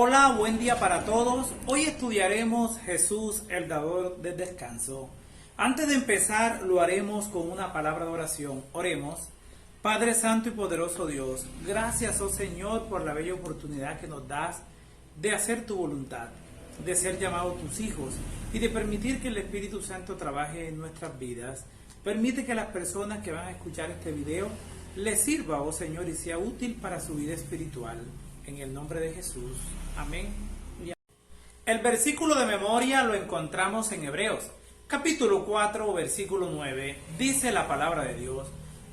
Hola, buen día para todos. Hoy estudiaremos Jesús, el dador del descanso. Antes de empezar, lo haremos con una palabra de oración. Oremos. Padre Santo y poderoso Dios, gracias, oh Señor, por la bella oportunidad que nos das de hacer tu voluntad, de ser llamados tus hijos y de permitir que el Espíritu Santo trabaje en nuestras vidas. Permite que las personas que van a escuchar este video les sirva, oh Señor, y sea útil para su vida espiritual. En el nombre de Jesús. Amén. El versículo de memoria lo encontramos en Hebreos, capítulo 4, versículo 9. Dice la palabra de Dios: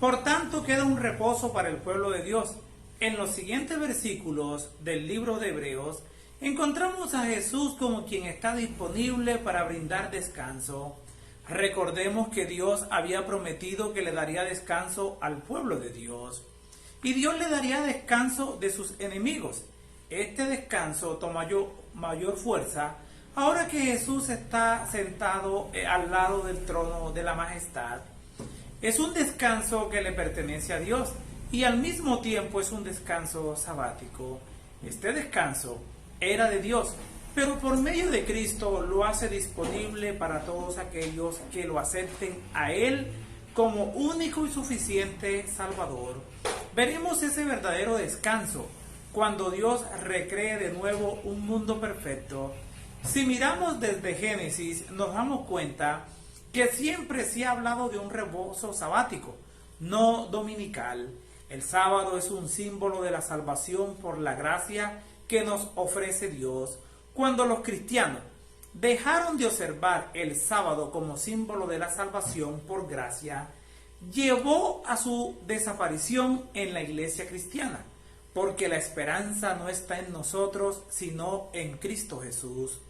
por tanto queda un reposo para el pueblo de Dios. En los siguientes versículos del libro de Hebreos encontramos a Jesús como quien está disponible para brindar descanso. Recordemos que Dios había prometido que le daría descanso al pueblo de Dios. Y Dios le daría descanso de sus enemigos. Este descanso toma mayor fuerza ahora que Jesús está sentado al lado del trono de la majestad. Es un descanso que le pertenece a Dios y al mismo tiempo es un descanso sabático. Este descanso era de Dios, pero por medio de Cristo lo hace disponible para todos aquellos que lo acepten a Él como único y suficiente Salvador. Veremos ese verdadero descanso cuando Dios recree de nuevo un mundo perfecto. Si miramos desde Génesis, nos damos cuenta que siempre se ha hablado de un reposo sabático, no dominical. El sábado es un símbolo de la salvación por la gracia que nos ofrece Dios. Cuando los cristianos dejaron de observar el sábado como símbolo de la salvación por gracia, llevó a su desaparición en la iglesia cristiana, porque la esperanza no está en nosotros, sino en Cristo Jesús.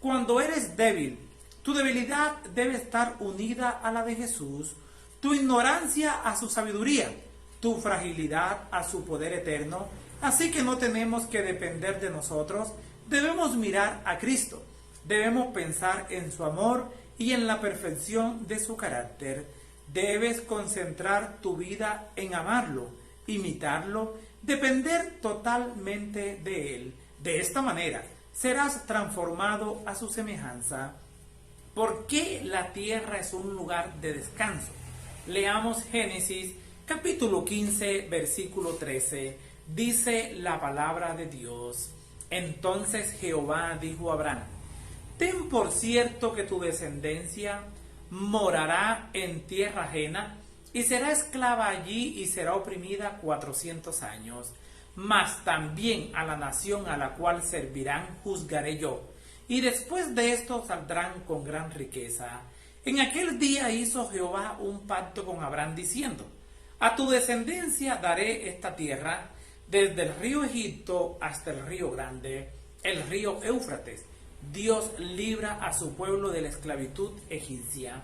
Cuando eres débil, tu debilidad debe estar unida a la de Jesús, tu ignorancia a su sabiduría, tu fragilidad a su poder eterno. Así que no tenemos que depender de nosotros, debemos mirar a Cristo, debemos pensar en su amor y en la perfección de su carácter. Debes concentrar tu vida en amarlo, imitarlo, depender totalmente de Él. De esta manera serás transformado a su semejanza. ¿Por qué la tierra es un lugar de descanso? Leamos Génesis capítulo 15, versículo 13. Dice la palabra de Dios: entonces Jehová dijo a Abraham: ten por cierto que tu descendencia morará en tierra ajena y será esclava allí y será oprimida 400 años. Mas también a la nación a la cual servirán juzgaré yo, y después de esto saldrán con gran riqueza. En aquel día hizo Jehová un pacto con Abraham diciendo: a tu descendencia daré esta tierra, desde el río Egipto hasta el río grande, el río Éufrates. Dios libra a su pueblo de la esclavitud egipcia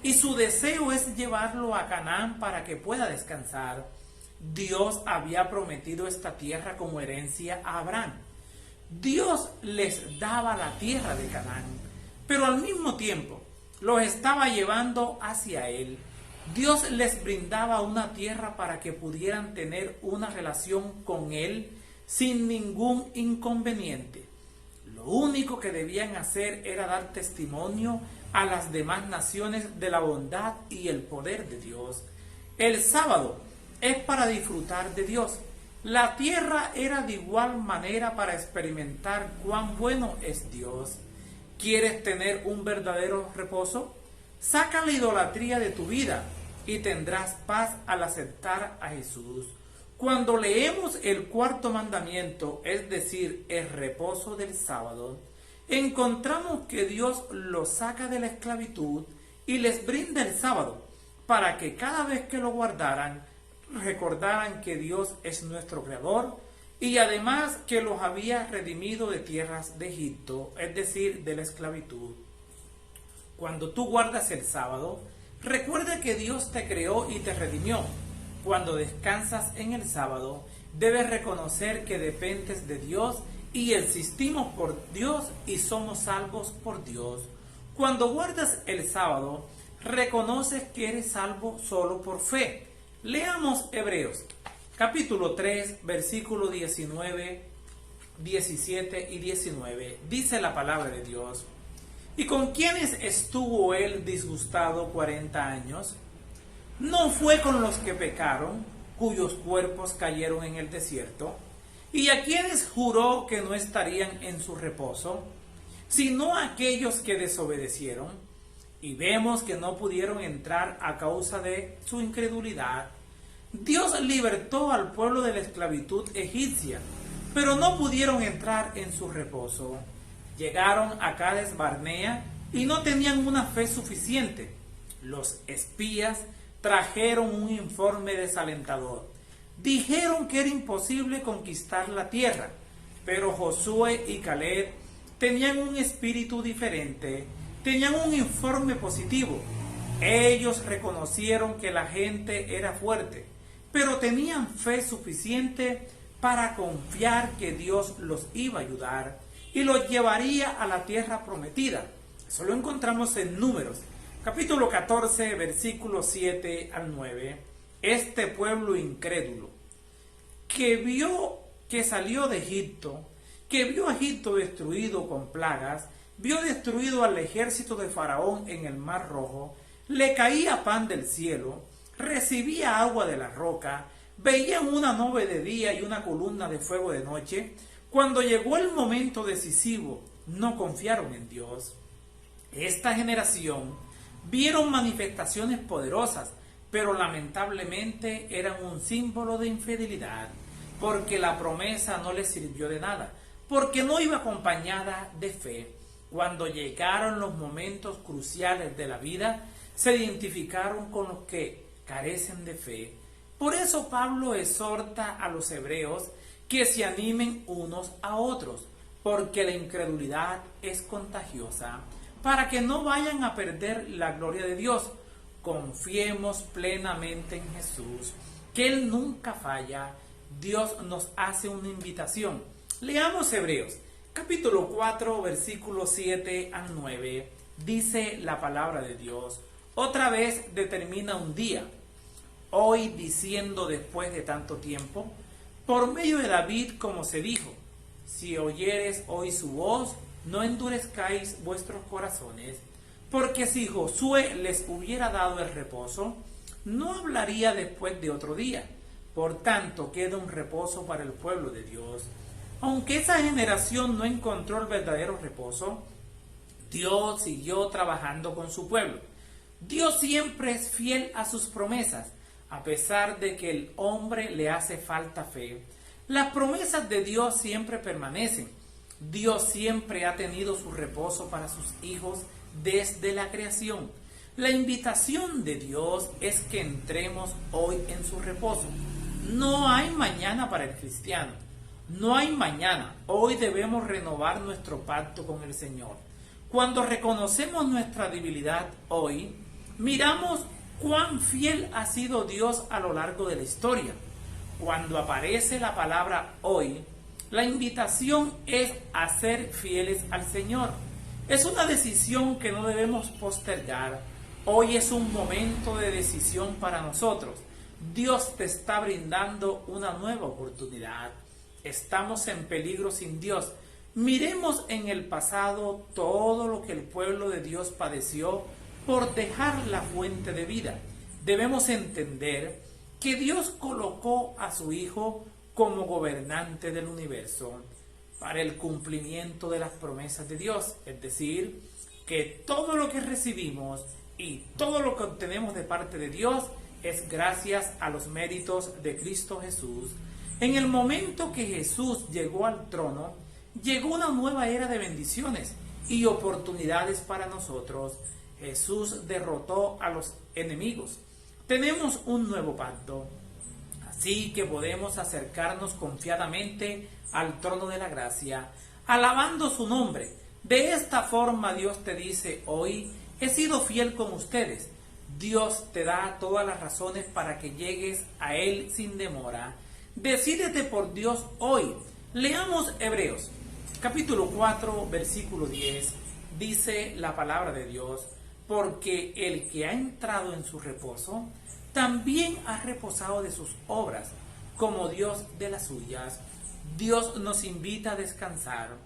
y su deseo es llevarlo a Canaán para que pueda descansar. Dios había prometido esta tierra como herencia a Abraham. Dios les daba la tierra de Canaán, pero al mismo tiempo los estaba llevando hacia Él. Dios les brindaba una tierra para que pudieran tener una relación con Él sin ningún inconveniente. Lo único que debían hacer era dar testimonio a las demás naciones de la bondad y el poder de Dios. El sábado es para disfrutar de Dios. La tierra era de igual manera para experimentar cuán bueno es Dios. ¿Quieres tener un verdadero reposo? Saca la idolatría de tu vida y tendrás paz al aceptar a Jesús. Cuando leemos el cuarto mandamiento, es decir, el reposo del sábado, encontramos que Dios los saca de la esclavitud y les brinda el sábado, para que cada vez que lo guardaran, recordaran que Dios es nuestro Creador y además que los había redimido de tierras de Egipto, es decir, de la esclavitud. Cuando tú guardas el sábado, recuerda que Dios te creó y te redimió. Cuando descansas en el sábado, debes reconocer que dependes de Dios y existimos por Dios y somos salvos por Dios. Cuando guardas el sábado, reconoces que eres salvo solo por fe. Leamos Hebreos, capítulo 3, versículo 19 17 y 19. Dice la palabra de Dios: ¿Y con quiénes estuvo él disgustado 40 años? ¿No fue con los que pecaron, cuyos cuerpos cayeron en el desierto? ¿Y a quienes juró que no estarían en su reposo? Sino a aquellos que desobedecieron. Y vemos que no pudieron entrar a causa de su incredulidad. Dios libertó al pueblo de la esclavitud egipcia, pero no pudieron entrar en su reposo. Llegaron a Cades Barnea y no tenían una fe suficiente. Los espías trajeron un informe desalentador. Dijeron que era imposible conquistar la tierra, pero Josué y Caleb tenían un espíritu diferente, tenían un informe positivo. Ellos reconocieron que la gente era fuerte, pero tenían fe suficiente para confiar que Dios los iba a ayudar y los llevaría a la tierra prometida. Eso lo encontramos en Números, capítulo 14, versículos 7 al 9. Este pueblo incrédulo, que vio que salió de Egipto, que vio a Egipto destruido con plagas, vio destruido al ejército de Faraón en el Mar Rojo, le caía pan del cielo, recibía agua de la roca, veían una nube de día y una columna de fuego de noche. Cuando llegó el momento decisivo, no confiaron en Dios. Esta generación vieron manifestaciones poderosas, pero lamentablemente eran un símbolo de infidelidad, porque la promesa no les sirvió de nada, porque no iba acompañada de fe. Cuando llegaron los momentos cruciales de la vida, se identificaron con los que carecen de fe. Por eso Pablo exhorta a los hebreos que se animen unos a otros, porque la incredulidad es contagiosa, para que no vayan a perder la gloria de Dios. Confiemos plenamente en Jesús, que Él nunca falla. Dios nos hace una invitación. Leamos Hebreos, capítulo 4, versículos 7 al 9. Dice la palabra de Dios: otra vez determina un día, hoy, diciendo después de tanto tiempo, por medio de David, como se dijo: si oyeres hoy su voz, no endurezcáis vuestros corazones. Porque si Josué les hubiera dado el reposo, no hablaría después de otro día. Por tanto, queda un reposo para el pueblo de Dios. Aunque esa generación no encontró el verdadero reposo, Dios siguió trabajando con su pueblo. Dios siempre es fiel a sus promesas, a pesar de que el hombre le hace falta fe. Las promesas de Dios siempre permanecen. Dios siempre ha tenido su reposo para sus hijos desde la creación. La invitación de Dios es que entremos hoy en su reposo. No hay mañana para el cristiano. No hay mañana. Hoy debemos renovar nuestro pacto con el Señor. Cuando reconocemos nuestra debilidad hoy, miramos cuán fiel ha sido Dios a lo largo de la historia. Cuando aparece la palabra hoy, la invitación es a ser fieles al Señor. Es una decisión que no debemos postergar. Hoy es un momento de decisión para nosotros. Dios te está brindando una nueva oportunidad. Estamos en peligro sin Dios. Miremos en el pasado todo lo que el pueblo de Dios padeció por dejar la fuente de vida. Debemos entender que Dios colocó a su Hijo como gobernante del universo para el cumplimiento de las promesas de Dios. Es decir, que todo lo que recibimos y todo lo que obtenemos de parte de Dios es gracias a los méritos de Cristo Jesús. En el momento que Jesús llegó al trono, llegó una nueva era de bendiciones y oportunidades para nosotros. Jesús derrotó a los enemigos. Tenemos un nuevo pacto, así que podemos acercarnos confiadamente al trono de la gracia, alabando su nombre. De esta forma Dios te dice hoy: he sido fiel con ustedes. Dios te da todas las razones para que llegues a Él sin demora. Decídete por Dios hoy. Leamos Hebreos, capítulo 4, versículo 10. Dice la palabra de Dios: porque el que ha entrado en su reposo, también ha reposado de sus obras, como Dios de las suyas. Dios nos invita a descansar.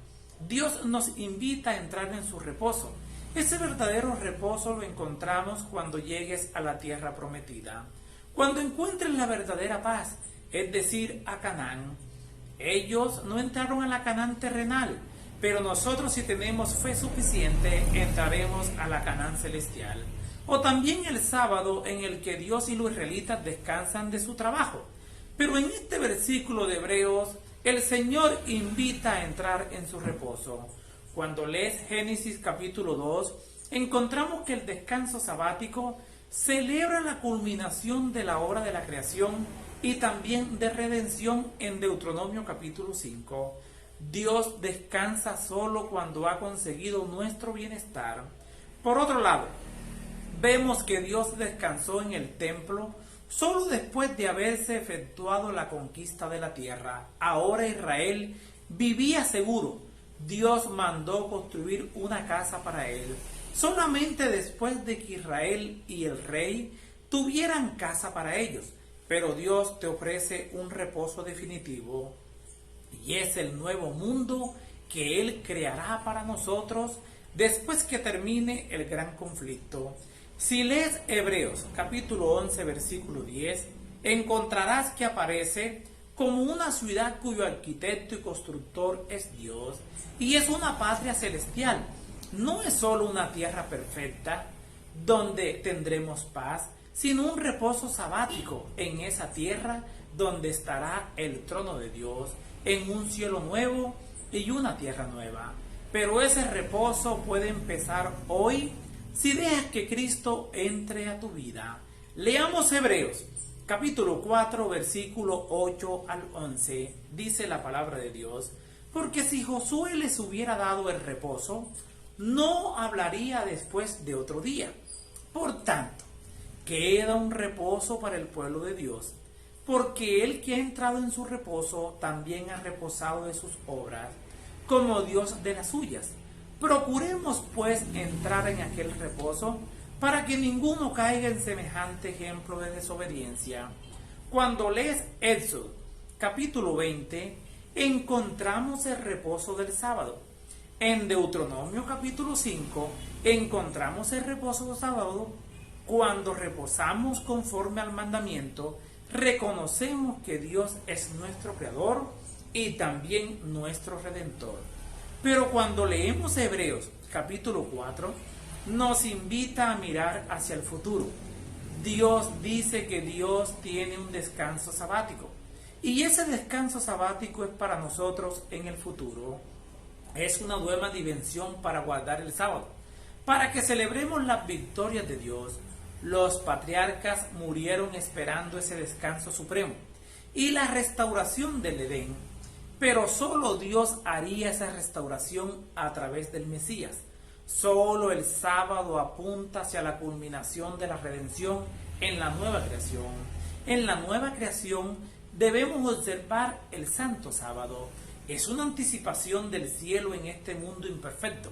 Dios nos invita a entrar en su reposo. Ese verdadero reposo lo encontramos cuando llegues a la tierra prometida, cuando encuentres la verdadera paz, es decir, a Canaán. Ellos no entraron a la Canaán terrenal, pero nosotros, si tenemos fe suficiente, entraremos a la Canaán celestial. O también el sábado, en el que Dios y los israelitas descansan de su trabajo. Pero en este versículo de Hebreos, el Señor invita a entrar en su reposo. Cuando lees Génesis capítulo 2, encontramos que el descanso sabático celebra la culminación de la obra de la creación y también de redención en Deuteronomio capítulo 5. Dios descansa solo cuando ha conseguido nuestro bienestar. Por otro lado, vemos que Dios descansó en el templo solo después de haberse efectuado la conquista de la tierra. Ahora Israel vivía seguro. Dios mandó construir una casa para él. Solamente después de que Israel y el rey tuvieran casa para ellos. Pero Dios te ofrece un reposo definitivo. Y es el nuevo mundo que Él creará para nosotros después que termine el gran conflicto. Si lees Hebreos capítulo 11 versículo 10, encontrarás que aparece como una ciudad cuyo arquitecto y constructor es Dios, y es una patria celestial. No es solo una tierra perfecta donde tendremos paz, sino un reposo sabático en esa tierra donde estará el trono de Dios, en un cielo nuevo y una tierra nueva. Pero ese reposo puede empezar hoy si dejas que Cristo entre a tu vida. Leamos Hebreos capítulo 4 versículo 8 al 11. Dice la palabra de Dios: porque si Josué les hubiera dado el reposo, no hablaría después de otro día. Por tanto, queda un reposo para el pueblo de Dios, porque el que ha entrado en su reposo también ha reposado de sus obras, como Dios de las suyas. Procuremos pues entrar en aquel reposo, para que ninguno caiga en semejante ejemplo de desobediencia. Cuando lees Éxodo capítulo 20, encontramos el reposo del sábado. En Deuteronomio capítulo 5 encontramos el reposo del sábado. Cuando reposamos conforme al mandamiento, reconocemos que Dios es nuestro creador y también nuestro redentor. Pero cuando leemos Hebreos capítulo 4, nos invita a mirar hacia el futuro. Dios dice que Dios tiene un descanso sabático, y ese descanso sabático es para nosotros en el futuro. Es una nueva dimensión para guardar el sábado, para que celebremos las victorias de Dios. Los patriarcas murieron esperando ese descanso supremo y la restauración del Edén, pero solo Dios haría esa restauración a través del Mesías. Solo el sábado apunta hacia la culminación de la redención en la nueva creación. En la nueva creación debemos observar el santo sábado. Es una anticipación del cielo en este mundo imperfecto.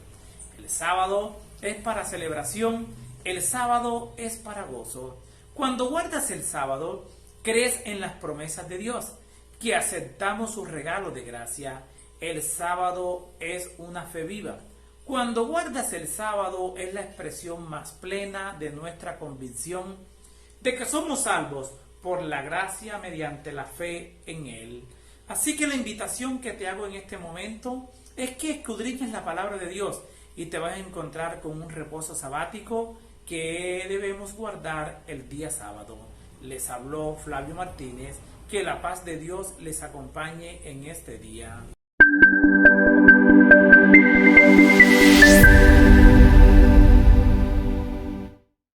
El sábado es para celebración, el sábado es para gozo. Cuando guardas el sábado, crees en las promesas de Dios, que aceptamos su regalo de gracia. El sábado es una fe viva. Cuando guardas el sábado es la expresión más plena de nuestra convicción de que somos salvos por la gracia mediante la fe en Él. Así que la invitación que te hago en este momento es que escudriñes la palabra de Dios y te vas a encontrar con un reposo sabático que debemos guardar el día sábado. Les habló Flavio Martínez. Que la paz de Dios les acompañe en este día.